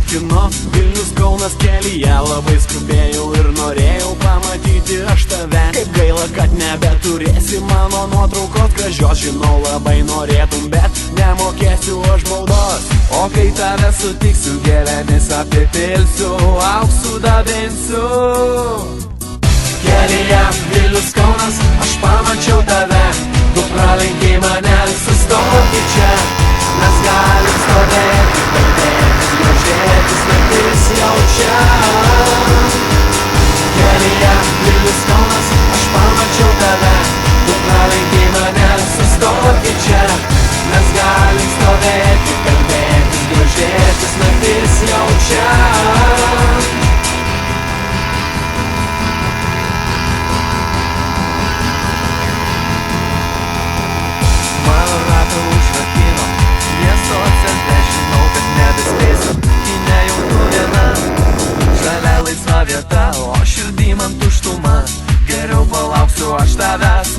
traukinu, Vilnius Kaunas kelyje, labai skubėjau ir norėjau pamatyti aš tave. Kaip gaila, kad nebeturėsi mano nuotraukos gražios, žinau labai norėtum, bet nemokėsiu aš baudos. O kai tave sutiksiu, gėlėmis apipilsiu, auksų dabinsiu. Kelyje Vilnius Kaunas, aš pamačiau tave, tu pralenkei mane, sustoti čia. Mes galim stovėti, kalbėtis, grožėtis, naktis jau čia. Kelyje Vilnius Kaunas, aš pamačiau tave, tu pralenkei mane, sustoti čia. Mes galim stovėti, kalbėtis, grožėtis, naktis jau čia. Vieta, o širdį man tuštuma. Geriau palauksiu aš tavęs.